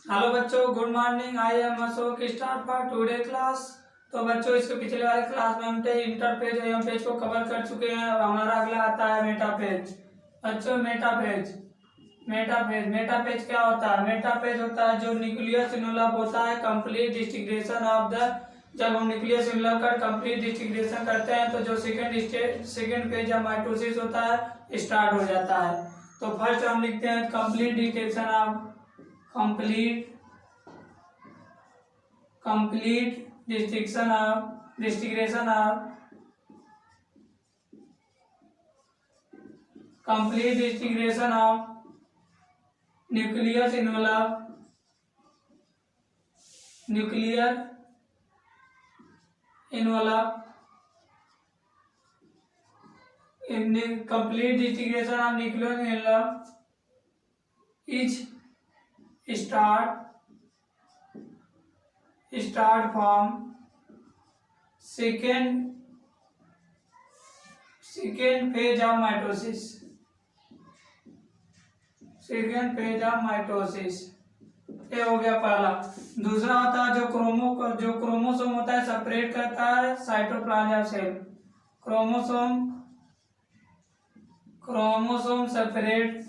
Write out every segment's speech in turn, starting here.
Hello बच्चों, good morning. I am Ashok. Start for today class. तो बच्चों, इसके पिछले वाले क्लास में हम इंटर पेज और एम पेज को कवर कर चुके हैं। अब हमारा अगला आता है मेटा पेज। बच्चों, मेटा पेज क्या होता है? मेटा पेज होता है जो न्यूक्लियस इनवलप होता है, कंप्लीट डिस्टिग्रेशन ऑफ द। जब हम न्यूक्लियस इनवलप का कंप्लीट डिस्टिग्रेशन करते हैं तो जो सेकेंड पेज या माइटोसिस होता है स्टार्ट हो जाता है। तो फर्स्ट हम लिखते हैं complete disintegration of complete distinction of complete distinction of nucleus envelope in the complete distinction of nucleus envelope is start from second phase of mitosis। ये हो गया पहला। दूसरा होता है जो क्रोमोसोम होता है सेपरेट करता है साइटोप्लाज्म सेल। क्रोमोसोम सेपरेट,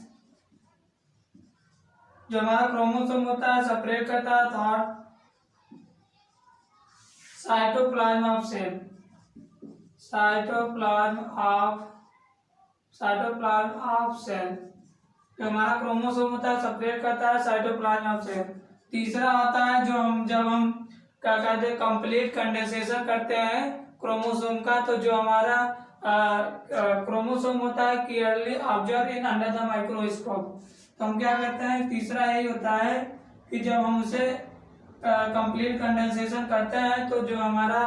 जो हमारा क्रोमोसोम होता है सेपरेट करता है थॉट साइटोप्लाज्म ऑफ सेल। जो हमारा क्रोमोसोम होता है सेपरेट करता है साइटोप्लाज्म ऑफ सेल। तीसरा होता है जब हम क्या कहते हैं कंप्लीट कंडेंसेशन करते हैं क्रोमोसोम का, तो जो हमारा क्रोमोसोम होता है clearly observe in under the microscope. तो हम क्या करते हैं, तीसरा यही होता है कि जब हम उसे कंप्लीट कंडेंसेशन करते हैं तो जो हमारा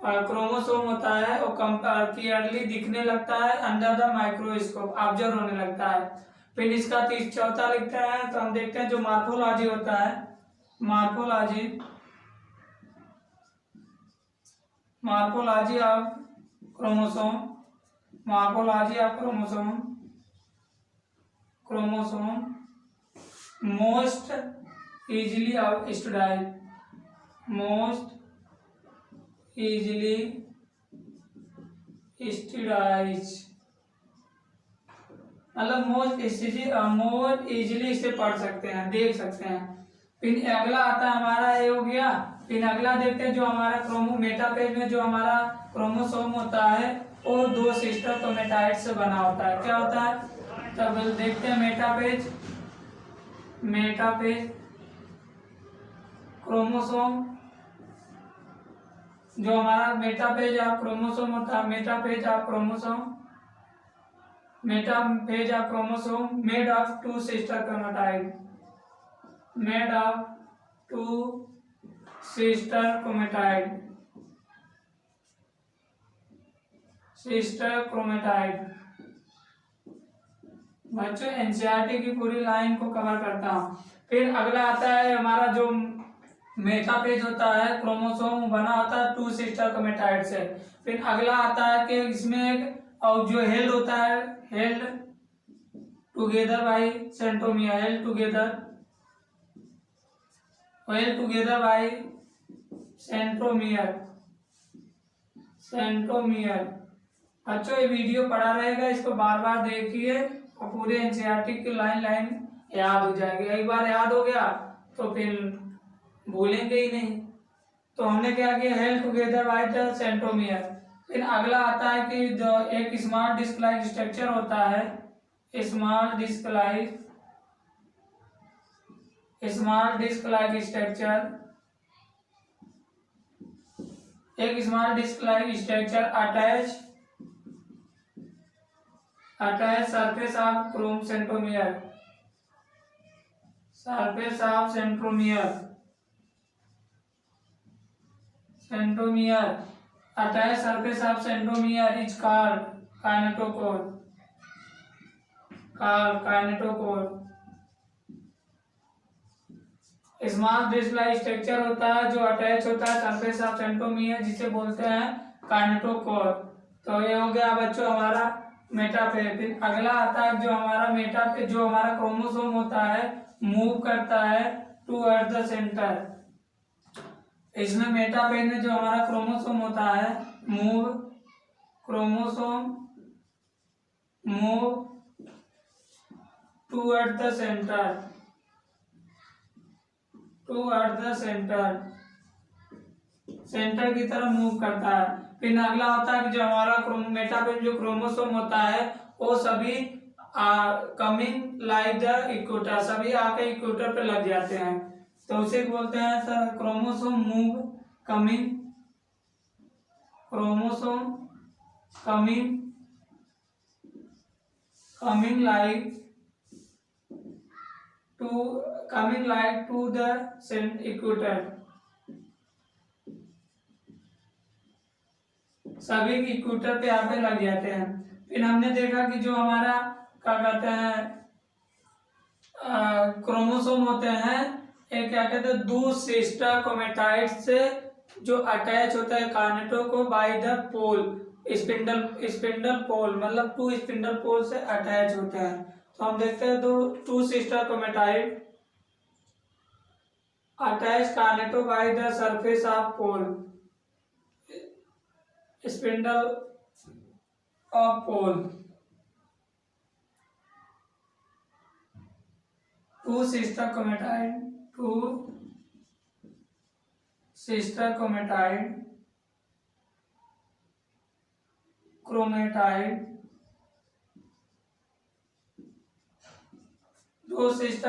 क्रोमोसोम होता है वो क्लियरली दिखने लगता है अंडर द माइक्रोस्कोप, ऑब्जर्व होने लगता है। फिर इसका चौथा लिखते हैं तो हम देखते हैं जो मॉर्फोलॉजी होता है, morphology of chromosome most easily मतलब मोस्ट इजीली इसे पढ़ सकते हैं, देख सकते हैं। फिर अगला आता है हमारा, ये हो गया। फिर अगला देखते हैं जो हमारा मेटा पेज में जो हमारा क्रोमोसोम होता है वो 2 सिस्टर क्रोमेटाइड से बना होता है। क्या होता है? तब देखते हैं मेटा पेज क्रोमोसोम, जो हमारा मेटा पेज ऑफ क्रोमोसोम होता है, Meta page of chromosome made of 2 sister chromatid, बच्चों एनसीईआरटी की पूरी लाइन को कवर करता हूँ। फिर अगला आता है हमारा जो मेटा पेज होता है, क्रोमोसोम बना होता है 2 सिस्टर क्रोमेटाइड से। फिर अगला आता है कि इसमें एक और जो हेल्ड होता है, held together by centromere, centromere. बच्चों ये वीडियो पढ़ा रहेगा, इसको बार बार देखिए और पूरे एनसीईआरटी की लाइन याद हो जाएगी। एक बार याद हो गया तो फिर भूलेंगे ही नहीं। तो हमने क्या किया, held together by the centromere. फिर अगला आता है कि जो एक स्मॉल डिस्क लाइक स्ट्रक्चर होता है, small disc like structure attach surface of centromere, attached surface of centromere is called kinetochore। Small disc like structure होता है जो अटैच होता है सरफेस ऑफ सेंट्रोमियर, जिसे बोलते हैं काइनेटोकोर। तो ये हो गया बच्चों हमारा मेटा पेज। फिर अगला आता है जो हमारा मेटा पेज, जो हमारा क्रोमोसोम होता है मूव करता है टूवर्ड द सेंटर। इसमें मेटाफेज में जो हमारा क्रोमोसोम होता है, move chromosome move toward the centre, toward the centre, centre की तरफ मूव करता है। फिर अगला होता है कि जो हमारा मेटाफेज जो क्रोमोसोम होता है वो सभी कमिंग लाइक द इक्वेटर, सभी आके इक्वेटर पे लग जाते हैं, तो उसे बोलते हैं sir chromosome move coming, chromosome coming coming like to the equator, सभी इक्वेटर पे आके लग जाते हैं। फिर हमने देखा कि जो हमारा क्या कहते हैं क्रोमोसोम होते हैं, ये क्या कहते हैं दो सिस्टर क्रोमेटाइड से जो अटैच होता है कानेटो को बाय द पोल, स्पिंडल पोल, मतलब टू स्पिंडल पोल से अटैच होते हैं। तो हम देखते हैं दो two sister chromatid attach kinetochore by the surface of pole, spindle of pole, two sister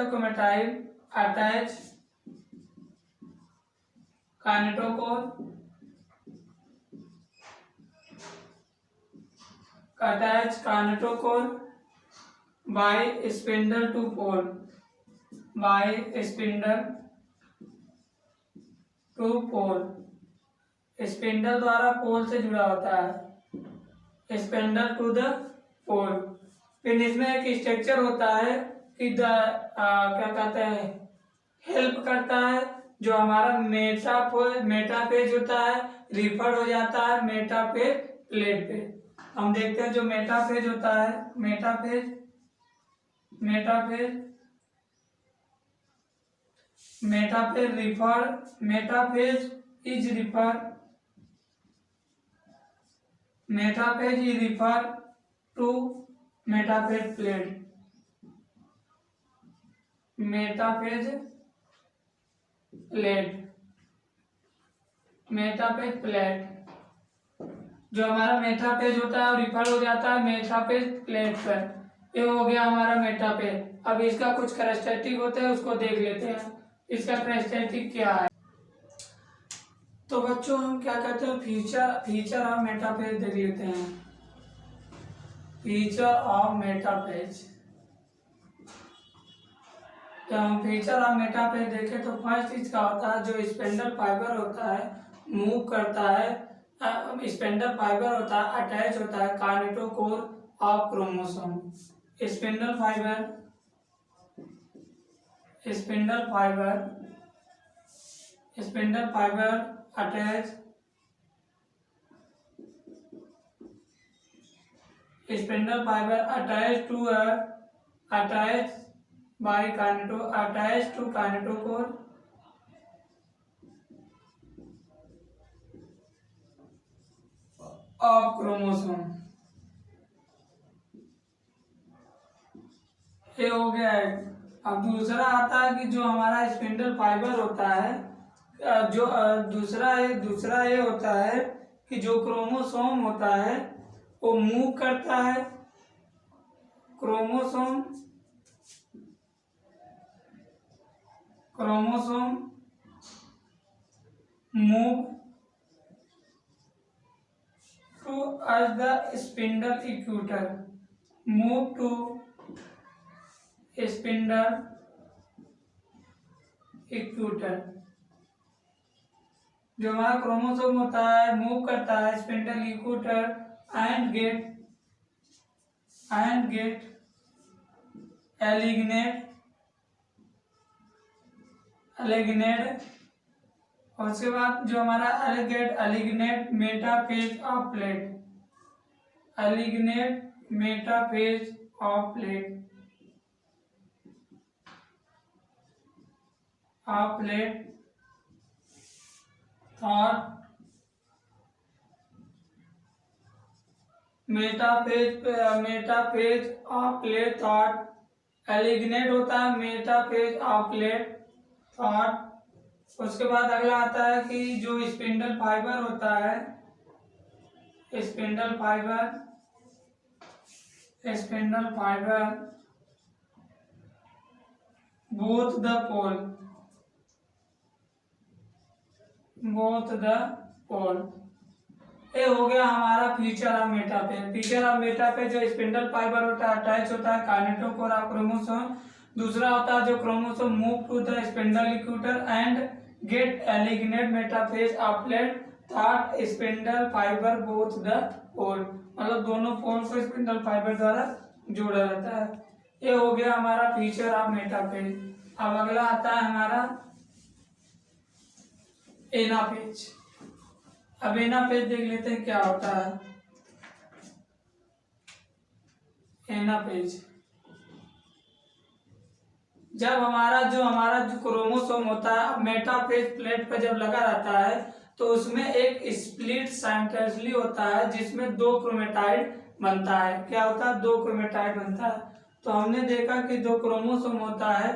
chromatide attach kinetochore by spindle to pole, by spindle to pole, spindle द्वारा पोल से जुड़ा होता है, स्पिंडल टू द पोल। फिर इसमें एक स्ट्रक्चर होता है कि क्या कहते हैं हेल्प करता है, जो हमारा मेटाफेज होता है रिफर हो जाता है मेटाफेज प्लेट पे। हम देखते हैं जो मेटाफेज होता है, metaphase is refer to metaphase plate, metaphase plate जो हमारा मेटाफेज होता है रिफर हो जाता है मेटाफेज प्लेट पर। ये हो गया हमारा मेटाफेज। अब इसका कुछ कैरेक्टरिस्टिक होते हैं उसको देख लेते हैं, इसका कैरेक्टरिस्टिक क्या है। तो बच्चों हम क्या कहते हैं फीचर ऑफ मेटाफेज देख लेते हैं। फीचर ऑफ मेटाफेज, जब हम फीचर ऑफ मेटाफेज देखें तो फर्स्ट चीज क्या होता है, जो स्पेंडल फाइबर होता है मूव करता है, स्पेंडल फाइबर होता है अटैच होता है kinetochore of chromosome, spindle fibre attach spindle fiber attached to kinetochore of chromosome। ये हो गया है। अब दूसरा आता है कि जो हमारा स्पिंडल फाइबर होता है, जो दूसरा ये होता है कि जो क्रोमोसोम होता है वो मूव करता है, chromosome move to as the spindle equator, move to spindle equator। जो हमारा क्रोमोसोम होता है मूव करता है spindle equator and get aligned और उसके बाद जो हमारा aligned metaphase of plate, plate that metaphase of plate that aligned होता है मेटाफेज ऑफ प्लेट थॉट। उसके बाद अगला आता है कि जो स्पिंडल फाइबर होता है स्पिंडल फाइबर बोथ द पोल ये हो गया हमारा फीचर ऑफ मेटाफेज जो स्पिंडल फाइबर होता है अटैच होता है काइनेटोकोर ऑफ क्रोमोसोम। दूसरा होता है जो chromosome move to the spindle equator and get aligned metaphase of plate that spindle fibre both the pole मतलब दोनों पोल को स्पिंडल फाइबर द्वारा जोड़ा रहता है। ये हो गया हमारा फीचर ऑफ मेटाफेज। अब अगला आता है हमारा एनाफेज। अब एनाफेज देख लेते हैं क्या होता है। एनाफेज जब हमारा जो क्रोमोसोम होता है मेटाफेज प्लेट पर जब लगा रहता है तो उसमें एक स्प्लिट साइमल्टेनियसली होता है जिसमें दो क्रोमेटाइड बनता है। क्या होता है? दो क्रोमेटाइड बनता है। तो हमने देखा कि जो क्रोमोसोम होता है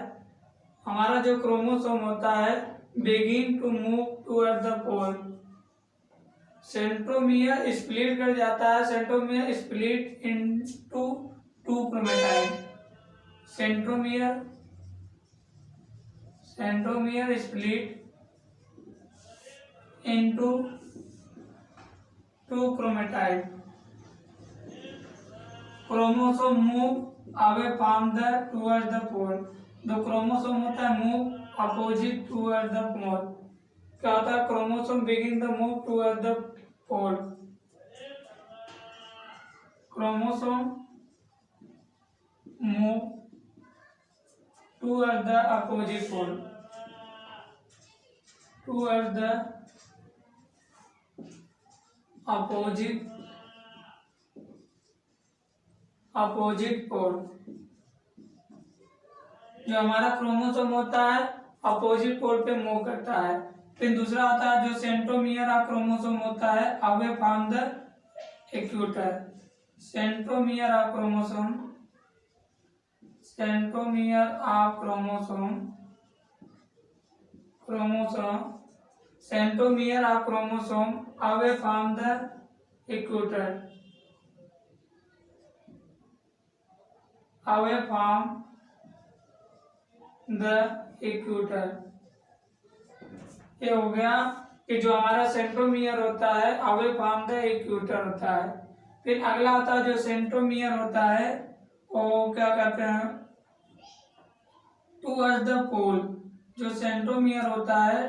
हमारा जो क्रोमोसोम होता है begin to move toward the pole centromere split कर जाता है। Centromere split into two chromatid centromere split into two chromatid chromosome move away from the toward the pole. जो क्रोमोसोम होता है move opposite toward the pole. क्या होता है? Chromosome begin the move toward the pole chromosome move toward the opposite pole toward the opposite pole. जो हमारा chromosome होता है अपोजिट पोल पे मूव करता है। फिर दूसरा होता है जो सेंट्रोमियर ऑफ क्रोमोसोम होता है away from the equator. Centromere of chromosome centromere of chromosome away from the equator away from the equator. ये हो गया कि जो हमारा सेंट्रोमियर होता है अवे फ्रॉम द इक्वेटर होता है। फिर अगला होता है जो सेंट्रोमियर होता है वो क्या कहते हैं टुवर्ड्स द पोल। जो सेंट्रोमियर होता है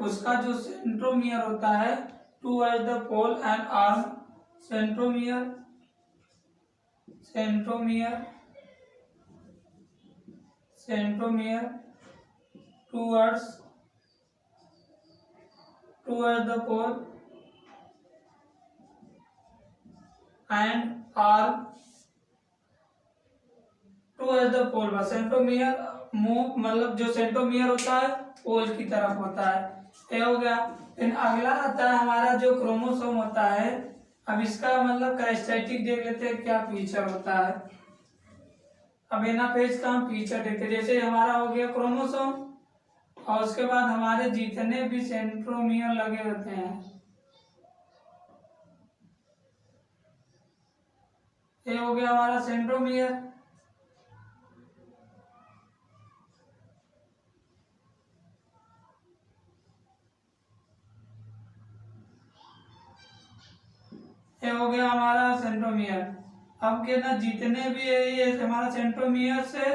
उसका जो सेंट्रोमियर होता है towards the pole and arm centromere towards the pole and arm towards the pole। बस सेंट्रोमियर मूव मतलब जो सेंट्रोमियर होता है पोल की तरफ होता है। ये हो गया। फिर अगला आता है हमारा जो क्रोमोसोम होता है। अब इसका मतलब कैरेक्टरिस्टिक देख लेते हैं क्या फीचर होता है। अब एनाफेज का हम फीचर देखते हैं। जैसे हमारा हो गया क्रोमोसोम और उसके बाद हमारे जितने भी सेंट्रोमियर लगे होते हैं ये हो गया हमारा सेंट्रोमियर। ये हो गया हमारा सेंट्रोमियर। अब क्या ना जितने भी है ये हमारा सेंट्रोमियर से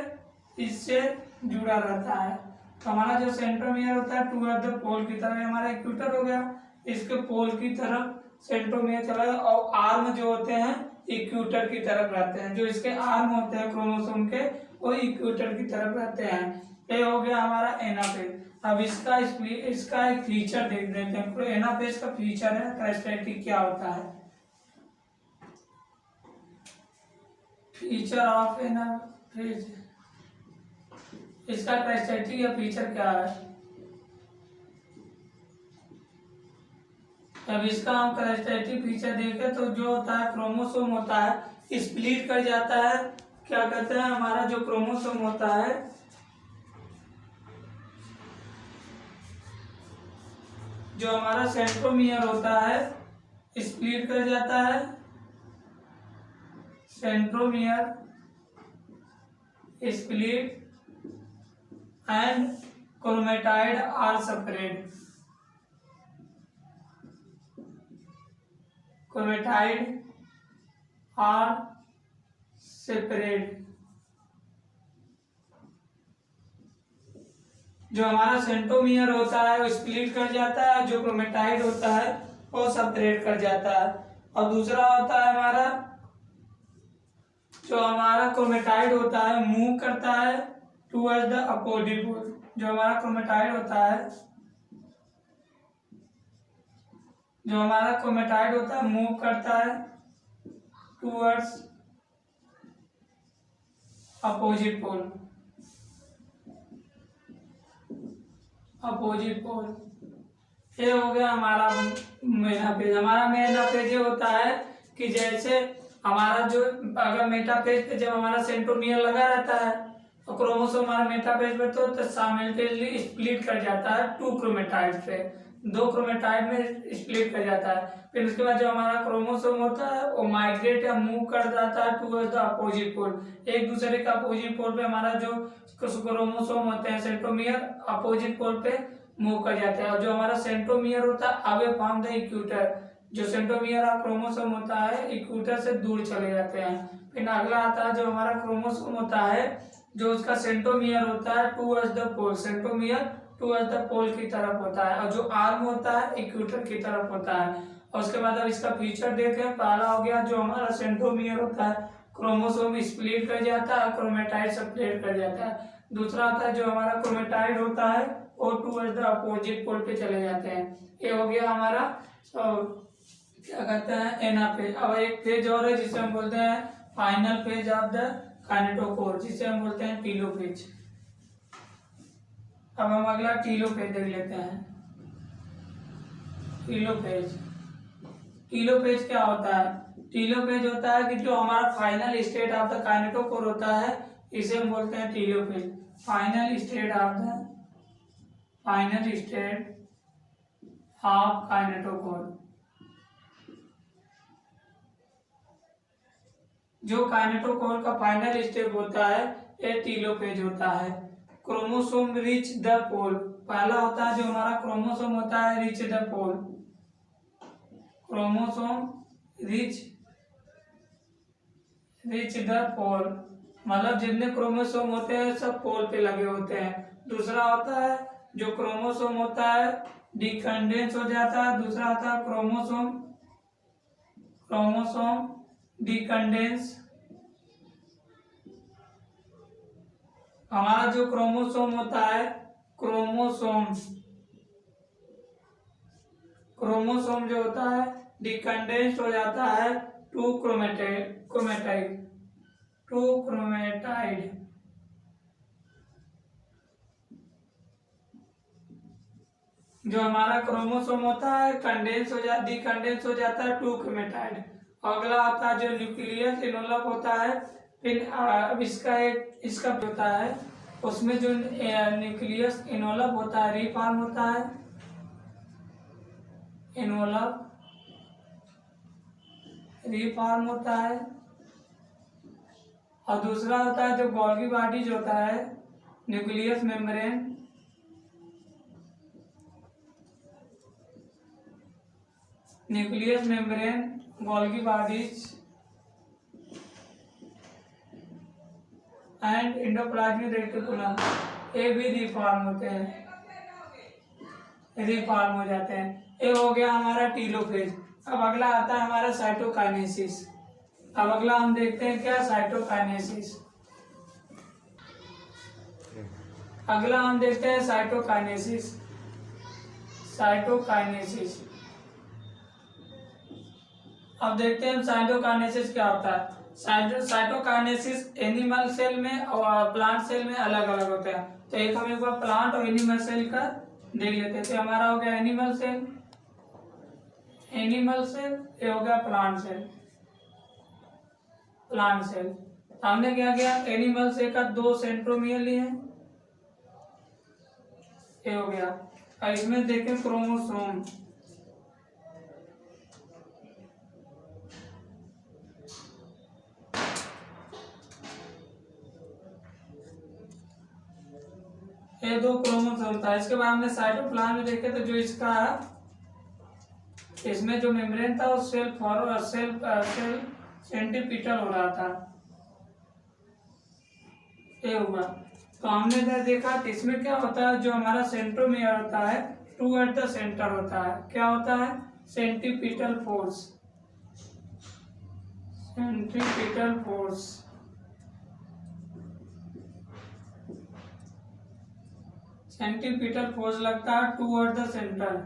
इससे जुड़ा रहता है। तो हमारा जो सेंट्रोमियर होता है टुवर्ड द पोल की तरफ हमारा इक्वेटर हो गया। इसके पोल की तरफ सेंट्रोमियर चला गया और आर्म जो होते हैं इक्वेटर की तरफ रहते हैं। जो इसके आर्म होते हैं क्रोमोसोम के वो इक्वेटर की तरफ रहते हैं। ये हो गया हमारा एनाफेज। अब इसका एक फीचर देख देते हैं। एनाफेज का फीचर है कैरेक्टरिस्टिक क्या होता है। फीचर ऑफ एनाफेज इसका कैरेक्टरिस्टिक या फीचर क्या है? अब इसका हम कैरेक्टरिस्टिक फीचर देखें तो जो होता है क्रोमोसोम होता है स्प्लिट कर जाता है। क्या कहते हैं, हमारा जो क्रोमोसोम होता है जो हमारा सेंट्रोमियर होता है स्प्लिट कर जाता है। Centromere split and chromatid are separate. Chromatid are separate. जो हमारा सेंट्रोमियर होता है वो स्प्लिट कर जाता है, जो क्रोमेटाइड होता है वो सेपरेट कर जाता है। और दूसरा होता है हमारा जो हमारा क्रोमेटाइड होता है मूव करता है टुवर्ड्स द अपोजिट पोल। जो हमारा क्रोमेटाइड होता है मूव करता है टुवर्ड्स अपोजिट पोल। ये हो गया हमारा मेटा पेज। हमारा मेटा पेज ये होता है कि जैसे हमारा जो अगर मेटा पेज पे जब हमारा सेंट्रोमियर लगा रहता है तो क्रोमोसोम हमारा मेटा पेज पे तो साइमल्टेनियसली स्प्लिट कर जाता है 2 क्रोमेटाइड पे, 2 क्रोमेटाइड में स्प्लिट कर जाता है। फिर उसके बाद जो हमारा क्रोमोसोम होता है वो माइग्रेट या मूव कर जाता है टुवर्ड्स द अपोजिट पोल। एक दूसरे का अपोजिट पोल पे हमारा जो क्रोमोसोम होते हैं सेंट्रोमियर अपोजिट पोल पे मूव कर जाते हैं। और जो हमारा सेंट्रोमियर होता है अवे फ्रॉम द इक्वेटर। जो सेंट्रोमियर और क्रोमोसोम होता है इक्वेटर से दूर चले जाते हैं। फिर अगला आता है जो हमारा क्रोमोसोम होता है जो उसका सेंट्रोमियर होता है towards the pole. Centromere towards the pole की तरफ होता है और जो आर्म होता है इक्वेटर की तरफ होता है। और उसके बाद अब इसका फीचर देखें। पहला हो गया जो हमारा सेंट्रोमियर होता है क्रोमोसोम स्प्लिट कर जाता है, क्रोमेटाइड सेपरेट कर जाता है। दूसरा आता है जो हमारा क्रोमेटाइड होता है वो टुवर्ड्स द अपोजिट पोल पे चले जाते हैं। ये हो गया हमारा क्या कहते हैं एना पेज। अब एक पेज और है जिसे हम बोलते हैं final page of the kinetochore, जिसे हम बोलते हैं टीलोपेज। अब हम अगला टीलोपेज देख लेते हैं। टीलोपेज क्या होता है? टीलोपेज होता है कि जो हमारा final state of the kinetochore होता है इसे हम बोलते हैं telophase. Final state of kinetochore. जो काइनेटोकोर का फाइनल स्टेप होता है ये टीलोपेज होता है। Chromosome reach the pole. पहला होता है जो हमारा क्रोमोसोम होता है reach the pole. Chromosome reach the pole मतलब जितने क्रोमोसोम होते हैं सब पोल पे लगे होते हैं। दूसरा होता है जो क्रोमोसोम होता है डिकंडेंस हो जाता है। दूसरा होता है क्रोमोसोम डिकंडेंस। हमारा जो क्रोमोसोम होता है क्रोमोसोम जो होता है डिकंडेंस हो जाता है टू क्रोमेटाइड। जो हमारा क्रोमोसोम होता है डिकंडेंस हो जाता है 2 क्रोमेटाइड। अगला आता है जो न्यूक्लियस इनवलप होता है। फिर अब इसका होता है उसमें जो न्यूक्लियस इनवलप होता है रीफॉर्म होता है। इनवलप रीफॉर्म होता है। और दूसरा होता है जो गोल्गी बॉडीज होता है nucleus membrane. Golgi bodies and endoplasmic reticulum ये भी रिफॉर्म हो जाते हैं। ये हो गया हमारा टीलोफेज। अब अगला आता है हमारा साइटोकाइनेसिस। अब अगला हम देखते हैं क्या साइटोकाइनेसिस। अगला हम देखते हैं साइटोकाइनेसिस। अब देखते हैं साइटोकाइनेसिस क्या होता है। साइटोकाइनेसिस एनिमल सेल में और प्लांट सेल में अलग अलग होते हैं। तो एक हम एक बार प्लांट और एनिमल सेल का देख लेते हैं। तो हमारा हो गया एनिमल सेल, ये हो गया प्लांट सेल। हमने क्या किया, एनिमल सेल का 2 सेंट्रोमियर लिए, ये हो गया। और इसमें देखें क्रोमोसोम, ये 2 क्रोमोसोम था। इसके बाद हमने साइटोप्लाज्म में देखे तो जो इसका इसमें जो मेम्ब्रेन था वो सेल सेंट्रीपिटल हो रहा था, ये हुआ। तो हमने क्या देखा कि इसमें क्या होता है, जो हमारा सेंट्रोमियर होता है टूवर्ड द सेंटर होता है, क्या होता है, centripetal force, centripetal force. Centripetal force लगता है toward the centre,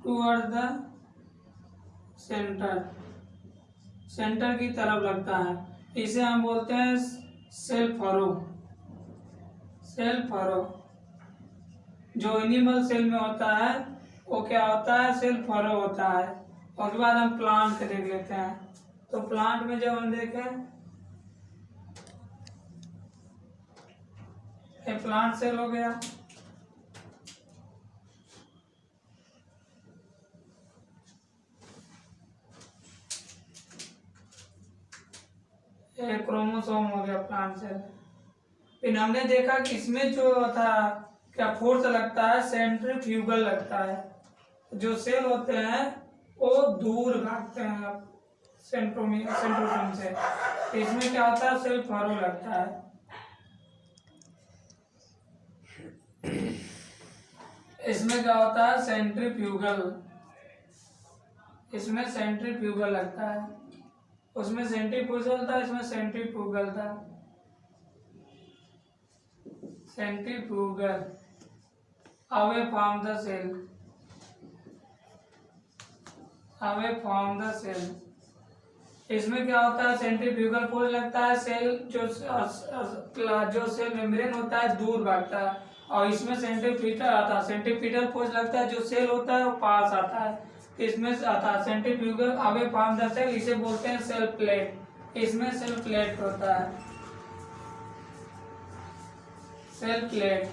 toward the centre, centre की तरफ लगता है। इसे हम बोलते हैं सेल फरो। सेल फरो जो एनिमल सेल में होता है वो क्या होता है, सेल फरो होता है। और उसके बाद हम प्लांट देख लेते हैं। तो प्लांट में जब हम देखें, ये प्लांट सेल हो गया। ये क्रोमोसोम हो गया प्लांट सेल। फिर हमने देखा कि इसमें जो था क्या फोर्स लगता है, सेंट्रीफ्यूगल लगता है। जो सेल होते हैं वो दूर भागते हैं सेंट्रोसोम से। तो इसमें क्या होता है, सेल फरो लगता है। इसमें क्या होता है, सेंट्रीफ्यूगल, इसमें सेंट्रीफ्यूगल लगता है। उसमें सेंट्रीफ्यूगल था, इसमें सेंट्रीफ्यूगल था। Centrifugal away from the cell, away from the cell. इसमें क्या होता है, सेंट्रीफ्यूगल फोर्स लगता है, सेल जो सेल मेम्ब्रेन होता है दूर भागता है। और इसमें सेंट्रीपिटल आता है, सेंट्रीपिटल फोर्स लगता है, जो सेल होता है वो पास आता है। इसमें आता है centrifugal away from the cell, इसे बोलते हैं सेल प्लेट। इसमें सेल प्लेट होता है, सेल प्लेट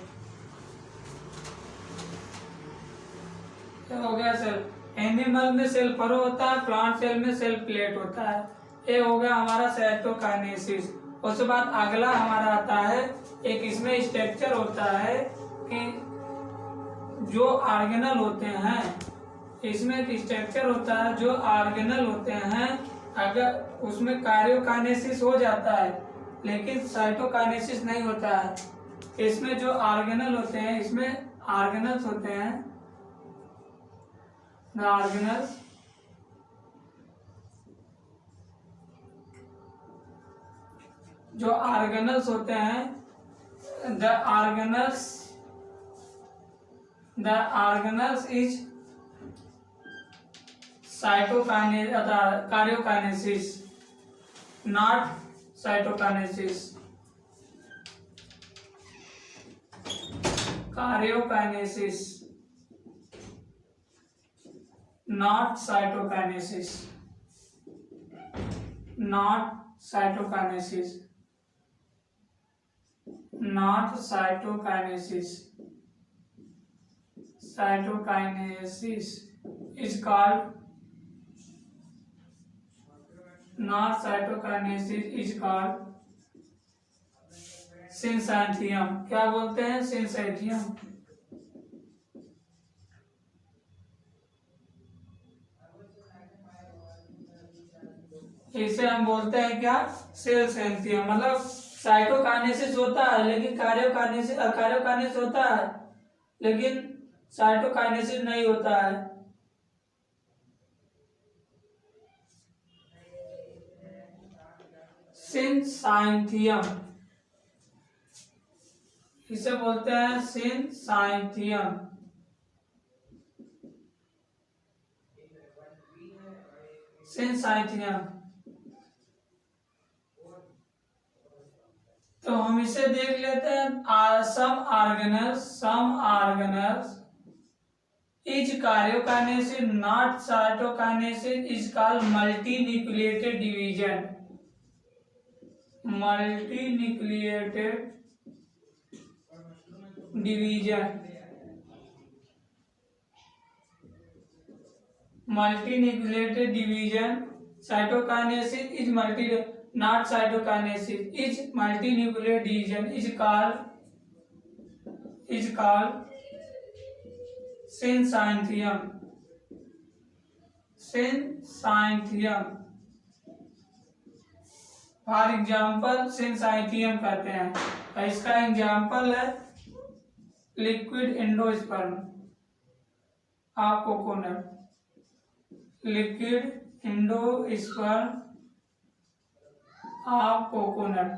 हो गया सेल। एनिमल में सेल फरो होता है, प्लांट सेल में सेल प्लेट होता है। ये हो गया हमारा साइटोकाइनेसिस। उसके बाद अगला हमारा आता है, एक इसमें स्ट्रक्चर होता है कि जो ऑर्गेनल होते हैं, इसमें एक स्ट्रक्चर होता है जो ऑर्गेनल होते हैं। अगर उसमें कार्योकाइनेसिस हो जाता है लेकिन साइटोकाइनेसिस नहीं होता है। इसमें जो ऑर्गेनल होते हैं, इसमें ऑर्गेनल्स होते हैं, द ऑर्गेनल्स, जो ऑर्गेनल्स होते हैं, the organelles is karyokinesis, not cytokinesis. Karyokinesis not cytokinesis, not cytokinesis, not cytokinesis. Cytokinesis is called, not cytokinesis is called syncytium। क्या बोलते हैं, syncytium। इसे हम बोलते हैं क्या, सेल सेंथियम। मतलब साइटोकाइनेसिस होता है लेकिन कार्योकाइनेसिस होता है लेकिन साइटोकाइनेसिस नहीं होता है। सिनसाइथियम, इसे बोलते हैं सिनसाइथियम। सिंसाइथियम। तो हम इसे देख लेते हैं। Some organelles is karyokinesis not cytokinesis is called multinucleated division. Multinucleated division, multinucleated division. Cytokinesis is multi not cytokinesis is multinucleated division is called syncytium. For example syncytium कहते हैं। इसका एग्जाम्पल है liquid endosperm of coconut. Liquid endosperm of coconut.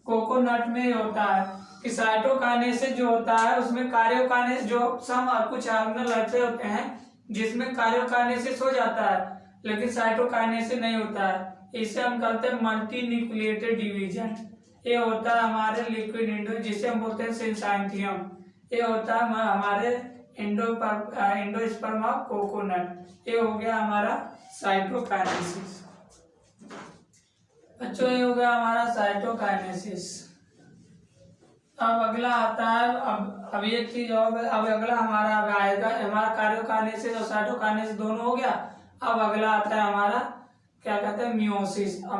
Coconut में होता है कि cytokinesis जो होता है उसमें कार्योकाइनेसिस जो सम कुछ ऑर्गेनल ऐसे होते हैं जिसमें कार्योकाइनेसिस हो जाता है लेकिन साइटोकाइनेसिस नहीं होता है। इसे हम कहते हैं मल्टीन्यूक्लिएटेड डिवीजन। ये होता है हमारे लिक्विड एंडो, जिसे हम बोलते हैं सिंसाइथियम। ये होता है हमारे एंडोस्पर्म ऑफ कोकोनट। ये हो गया हमारा साइटोकाइनेसिस। बच्चों ये हो गया हमारा साइटोकाइनेसिस। अब अगला आता है, अब एक चीज और, अब अगला हमारा आएगा, हमारा कार्योकाइनेसिस और साइटोकाइनेसिस दोनों हो गया। अब अगला आता है हमारा क्या कहते हैं, मियोसिस। अब